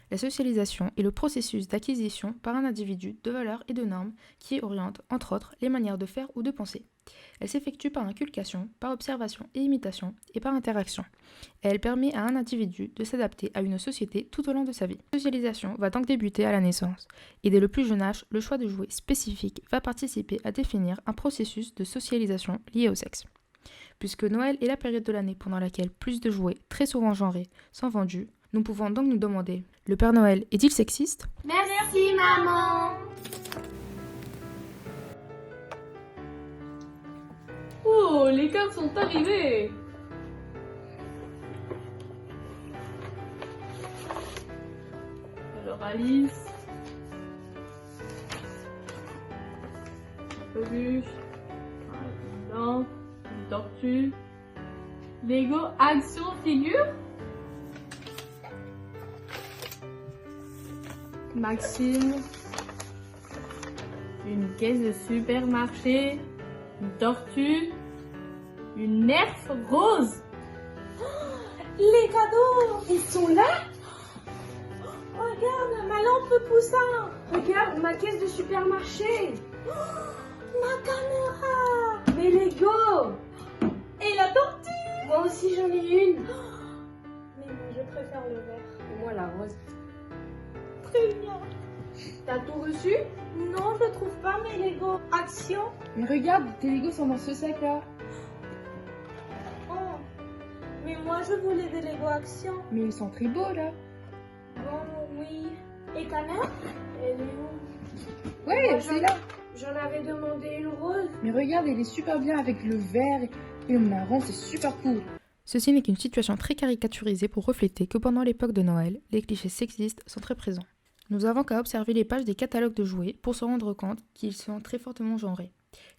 La socialisation est le processus d'acquisition par un individu de valeurs et de normes qui orientent, entre autres, les manières de faire ou de penser. Elle s'effectue par inculcation, par observation et imitation, et par interaction. Et elle permet à un individu de s'adapter à une société tout au long de sa vie. La socialisation va donc débuter à la naissance, et dès le plus jeune âge, le choix de jouets spécifiques va participer à définir un processus de socialisation lié au sexe. Puisque Noël est la période de l'année pendant laquelle plus de jouets, très souvent genrés, sont vendus, nous pouvons donc nous demander, le Père Noël est-il sexiste ? Merci maman. Oh, les cartes sont arrivées. Alors Alice, un peluche, un blanc, une tortue, Lego action figure, Maxime, une caisse de supermarché, une tortue, une nerf rose. Les cadeaux, ils sont là. Regarde, ma lampe poussin. Regarde, ma caisse de supermarché. Ma caméra. Mes Lego. Et la tortue. Moi aussi j'en ai une. Mais moi je préfère le vert. Et moi la rose. Très bien. T'as tout reçu? Non, je trouve pas mes Lego. Action. Mais regarde, tes Legos sont dans ce sac là. Oh. Mais moi je voulais des Lego Action. Mais ils sont très beaux là. Bon, oui. Et ta mère? Elle est où? Ouais, Moi, c'est là. J'en avais demandé une rose. Mais regarde, elle est super bien avec le vert et le marron, c'est super cool. Ceci n'est qu'une situation très caricaturisée pour refléter que pendant l'époque de Noël, les clichés sexistes sont très présents. Nous avons qu'à observer les pages des catalogues de jouets pour se rendre compte qu'ils sont très fortement genrés.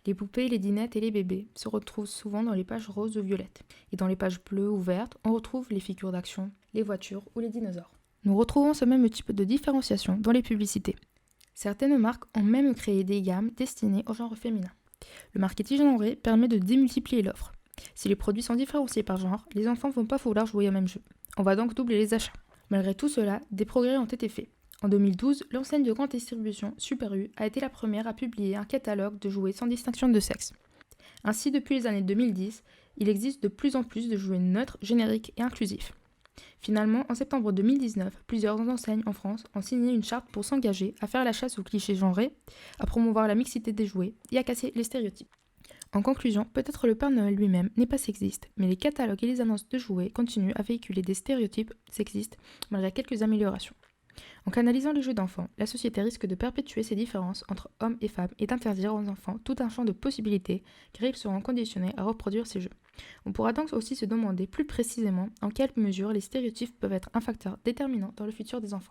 Les poupées, les dinettes et les bébés se retrouvent souvent dans les pages roses ou violettes. Et dans les pages bleues ou vertes, on retrouve les figures d'action, les voitures ou les dinosaures. Nous retrouvons ce même type de différenciation dans les publicités. Certaines marques ont même créé des gammes destinées au genre féminin. Le marketing genré permet de démultiplier l'offre. Si les produits sont différenciés par genre, les enfants ne vont pas vouloir jouer au même jeu. On va donc doubler les achats. Malgré tout cela, des progrès ont été faits. En 2012, l'enseigne de grande distribution Super U a été la première à publier un catalogue de jouets sans distinction de sexe. Ainsi, depuis les années 2010, il existe de plus en plus de jouets neutres, génériques et inclusifs. Finalement, en septembre 2019, plusieurs enseignes en France ont signé une charte pour s'engager à faire la chasse aux clichés genrés, à promouvoir la mixité des jouets et à casser les stéréotypes. En conclusion, peut-être le Père Noël lui-même n'est pas sexiste, mais les catalogues et les annonces de jouets continuent à véhiculer des stéréotypes sexistes malgré quelques améliorations. En canalisant les jeux d'enfants, la société risque de perpétuer ces différences entre hommes et femmes et d'interdire aux enfants tout un champ de possibilités car ils seront conditionnés à reproduire ces jeux. On pourra donc aussi se demander plus précisément en quelle mesure les stéréotypes peuvent être un facteur déterminant dans le futur des enfants.